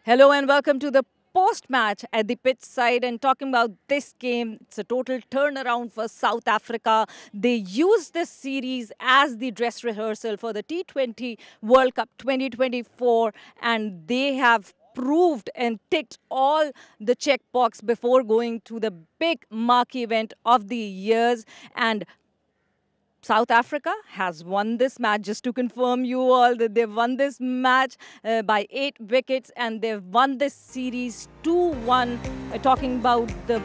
Hello and welcome to the post-match at the pitch side and talking about this game. It's a total turnaround for South Africa. They used this series as the dress rehearsal for the T20 World Cup 2024 and they have proved and ticked all the checkbox before going to the big marquee event of the years. And South Africa has won this match. Just to confirm you all that they've won this match by 8 wickets and they've won this series 2-1. Talking about the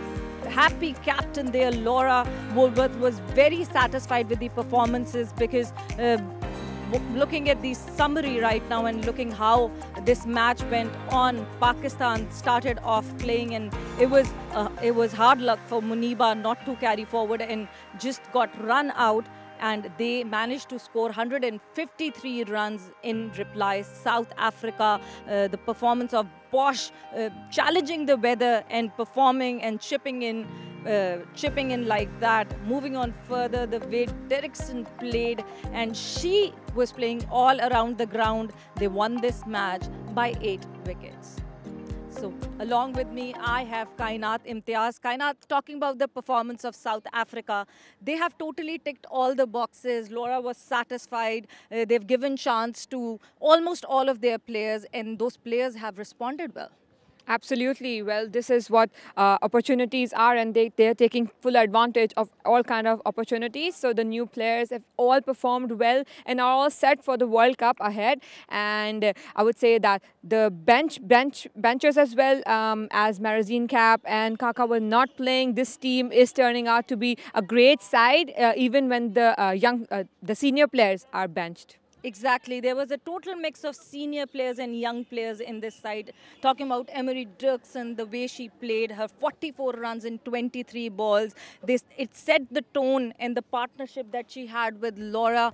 happy captain there, Laura Woolworth was very satisfied with the performances because looking at the summary right now and looking how this match went on, Pakistan started off playing and it was hard luck for Muniba not to carry forward and just got run out. And they managed to score 153 runs in reply. South Africa, the performance of Bosch challenging the weather and performing and chipping in like that. Moving on further, the way Derrickson played, and she was playing all around the ground. They won this match by 8 wickets. So, along with me, I have Kainat Imtiaz. Kainat, talking about the performance of South Africa, they have totally ticked all the boxes. Laura was satisfied. They've given chance to almost all of their players, and those players have responded well. Absolutely. Well, this is what opportunities are, and they're taking full advantage of all kind of opportunities. So the new players have all performed well and are all set for the World Cup ahead. And I would say that the benchers as well as Marazine Cap and Kaka were not playing. This team is turning out to be a great side, even when the senior players are benched. Exactly. There was a total mix of senior players and young players in this side. Talking about Emily Dirksen, the way she played, her 44 runs in 23 balls. It set the tone and the partnership that she had with Laura.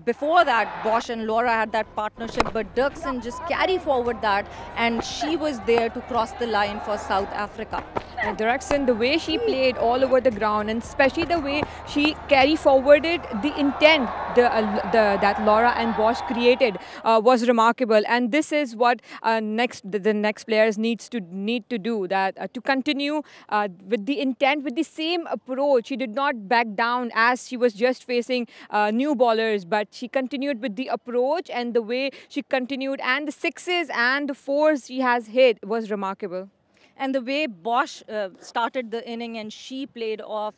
Before that, Bosch and Laura had that partnership, but Dirksen just carried forward that, and she was there to cross the line for South Africa. And Dirksen, the way she played all over the ground, and especially the way she carried forwarded the intent that Laura and Bosch created was remarkable. And this is what the next players need to do, that to continue with the intent, with the same approach. She did not back down as she was just facing new bowlers, but she continued with the approach, and the way she continued, and the sixes and the fours she has hit was remarkable. And the way Bosch started the inning and she played off,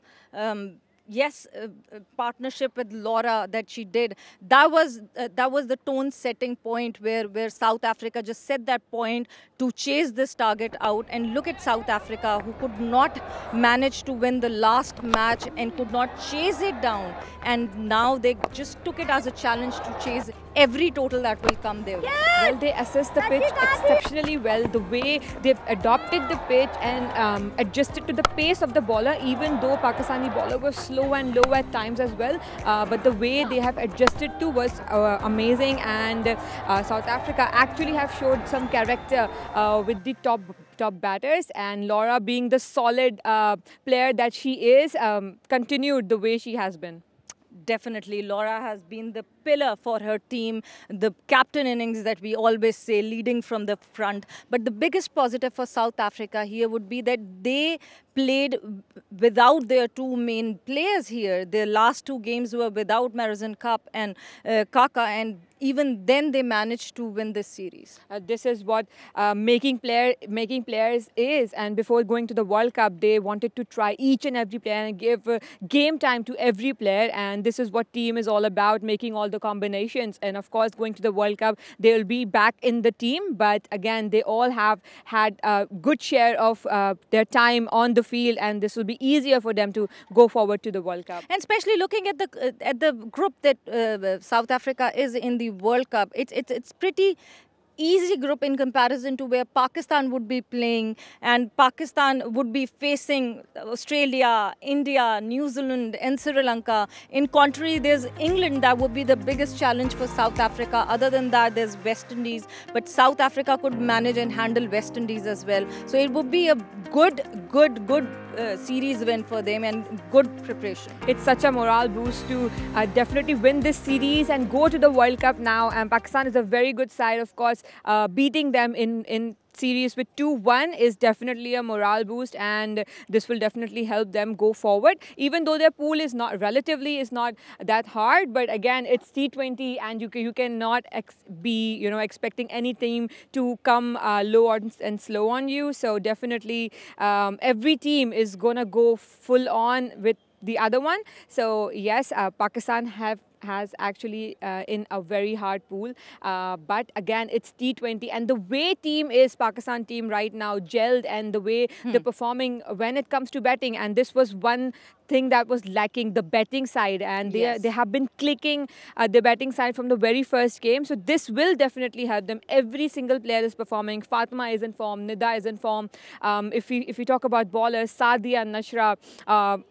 yes, partnership with Laura that she did, that was the tone setting point where South Africa just set that point to chase this target out. And look at South Africa, who could not manage to win the last match and could not chase it down, and now they just took it as a challenge to chase every total that will come their way. Well, they assessed the pitch exceptionally well. The way they've adopted the pitch and adjusted to the pace of the bowler, even though Pakistani bowler was slow and low at times as well. But the way they have adjusted to was amazing, and South Africa actually have showed some character with the top batters, and Laura, being the solid player that she is, continued the way she has been. Definitely, Laura has been the pillar for her team, the captain innings that we always say, leading from the front. But the biggest positive for South Africa here would be that they played without their two main players here. Their last two games were without Marazine Cup and Kaka, and even then they managed to win this series. This is what making players is, and before going to the World Cup, they wanted to try each and every player and give game time to every player, and this is what team is all about, making all the combinations. And of course, going to the World Cup, they will be back in the team, but again, they all have had a good share of their time on the field, and this will be easier for them to go forward to the World Cup. And especially looking at the group that South Africa is in the World Cup, it's pretty easy group in comparison to where Pakistan would be playing, and Pakistan would be facing Australia, India, New Zealand and Sri Lanka. In contrary, there's England that would be the biggest challenge for South Africa. Other than that, there's West Indies, but South Africa could manage and handle West Indies as well. So it would be a good series win for them and good preparation. It's such a morale boost to definitely win this series and go to the World Cup now. And Pakistan is a very good side, of course, beating them in series with 2-1 is definitely a morale boost, and this will definitely help them go forward. Even though their pool is not relatively is not that hard, but again it's T20, and you cannot be expecting any team to come low and slow on you. So definitely every team is gonna go full on with the other one. So yes, Pakistan has actually in a very hard pool, but again it's T20, and the way team is Pakistan team right now gelled, and the way they're performing when it comes to betting, and this was one thing that was lacking, the betting side, and they have been clicking the betting side from the very first game. So this will definitely help them. Every single player is performing. Fatima is in form, Nida is in form. If we talk about ballers, Sadia, Nashra,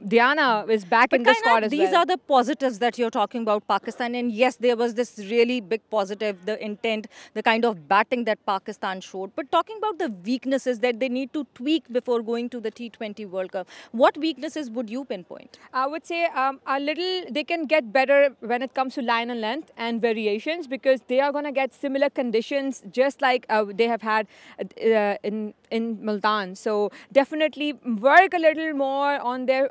Diana is back in the squad as well. These are the positives that you're talking about Pakistan, and yes, there was this really big positive, the intent, the kind of batting that Pakistan showed. But talking about the weaknesses that they need to tweak before going to the T20 World Cup, what weaknesses would you pinpoint? I would say a little, they can get better when it comes to line and length and variations, because they are going to get similar conditions just like they have had in Multan. So definitely work a little more on their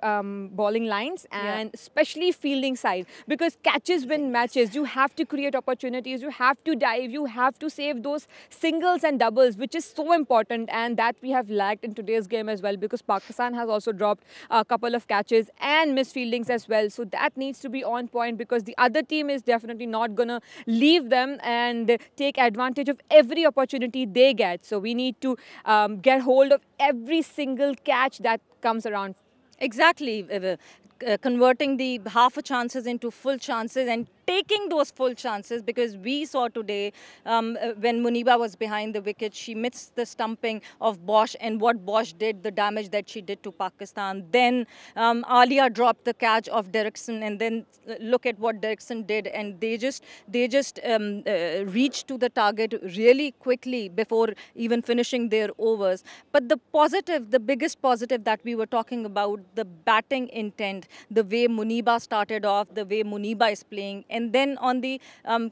bowling lines, and especially fielding side, because catches win matches. You have to create opportunities, you have to dive, you have to save those singles and doubles, which is so important, and that we have lacked in today's game as well, because Pakistan has also dropped a couple of catches and missed fieldings as well. So that needs to be on point, because the other team is definitely not going to leave them and take advantage of every opportunity they get. So we need to get hold of every single catch that comes around. Exactly. Converting the half a chances into full chances and taking those full chances, because we saw today when Muniba was behind the wicket, she missed the stumping of Bosch, and what Bosch did, the damage that she did to Pakistan. Then Alia dropped the catch of Derrickson, and then look at what Derrickson did, and they just reached to the target really quickly before even finishing their overs. But the positive, the biggest positive that we were talking about, the batting intent, the way Muniba started off, the way Muniba is playing. And then on the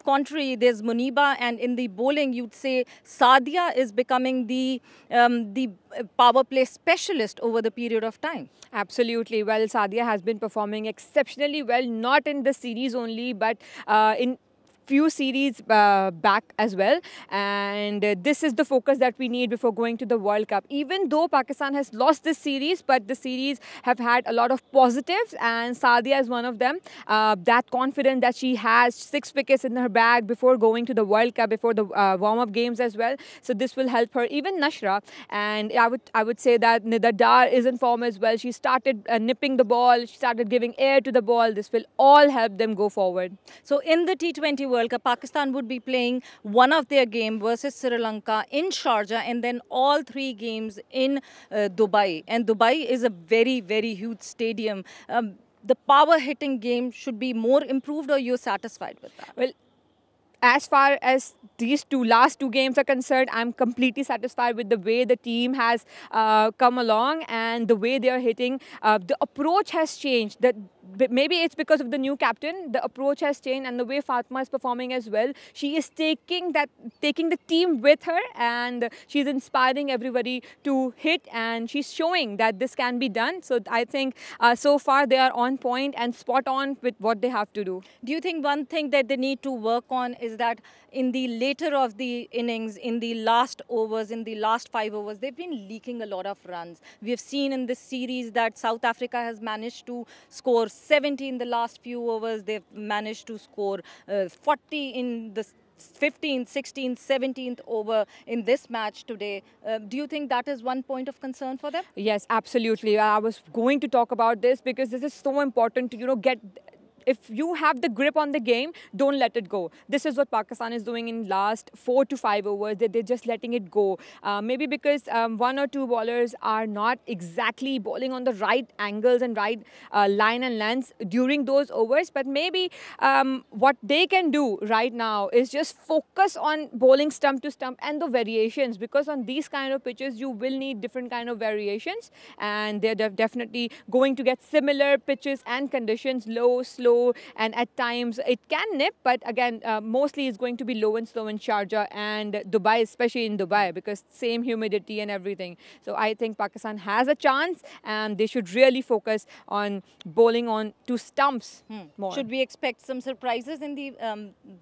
contrary, there's Muniba, and in the bowling, you'd say Sadia is becoming the power play specialist over the period of time. Absolutely. Well, Sadia has been performing exceptionally well, not in the series only, but in few series back as well, and this is the focus that we need before going to the World Cup. Even though Pakistan has lost this series, but the series have had a lot of positives, and Sadia is one of them. That confidence that she has, 6 wickets in her bag before going to the World Cup, before the warm-up games as well. So this will help her. Even Nashra, and I would say that Nida Dar is in form as well. She started nipping the ball, she started giving air to the ball. This will all help them go forward. So in the T20 World Cup, Pakistan would be playing one of their game versus Sri Lanka in Sharjah, and then all 3 games in Dubai. And Dubai is a very, very huge stadium. The power hitting game should be more improved, or you're satisfied with that? Well, as far as these last two games are concerned, I'm completely satisfied with the way the team has come along and the way they are hitting. The approach has changed. Maybe it's because of the new captain. The approach has changed, and the way Fatima is performing as well. She is taking the team with her, and she's inspiring everybody to hit, and she's showing that this can be done. So I think so far they are on point and spot on with what they have to do. Do you think one thing that they need to work on is that in the later of the innings, in the last overs, in the last 5 overs, they've been leaking a lot of runs. We have seen in this series that South Africa has managed to score 70 in the last few overs. They've managed to score 40 in the 15th, 16th, 17th over in this match today. Do you think that is one point of concern for them? Yes, absolutely. I was going to talk about this because this is so important to, get... If you have the grip on the game, don't let it go. This is what Pakistan is doing in last 4 to 5 overs. They're just letting it go. Maybe because 1 or 2 bowlers are not exactly bowling on the right angles and right line and lengths during those overs. But maybe what they can do right now is just focus on bowling stump to stump and the variations, because on these kind of pitches, you will need different kind of variations. And they're definitely going to get similar pitches and conditions, low, slow, slow, and at times it can nip, but again, mostly it's going to be low and slow in Sharjah and Dubai, especially in Dubai, because same humidity and everything. So I think Pakistan has a chance, and they should really focus on bowling on to stumps more. Should we expect some surprises in the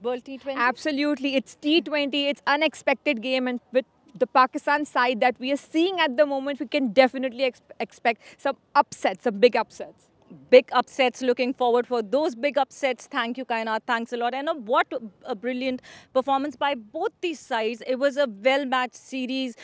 World T20? Absolutely. It's T20. It's unexpected game, and with the Pakistan side that we are seeing at the moment, we can definitely expect some upsets, some big upsets. Big upsets. Looking forward for those big upsets. Thank you, Kainat. Thanks a lot. And what a brilliant performance by both these sides. It was a well-matched series.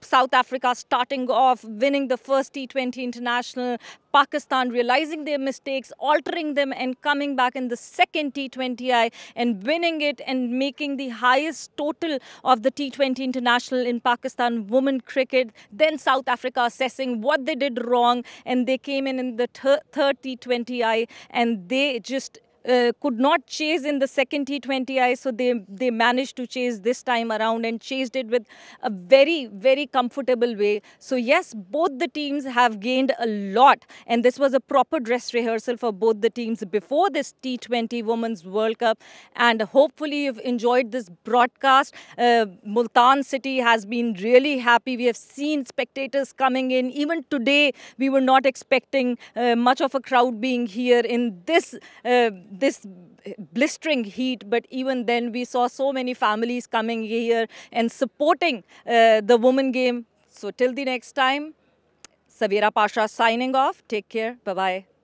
South Africa starting off, winning the first T20 international. Pakistan realizing their mistakes, altering them, and coming back in the second T20I and winning it and making the highest total of the T20 international in Pakistan women cricket. Then South Africa assessing what they did wrong, and they came in the third T20I, and they just could not chase in the second T20I, so they managed to chase this time around and chased it with a very, very comfortable way. So yes, both the teams have gained a lot, and this was a proper dress rehearsal for both the teams before this T20 Women's World Cup, and hopefully you've enjoyed this broadcast. Multan City has been really happy. We have seen spectators coming in. Even today, we were not expecting much of a crowd being here in this blistering heat, but even then we saw so many families coming here and supporting the women game. So till the next time, Saveera Pasha signing off. Take care. Bye-bye.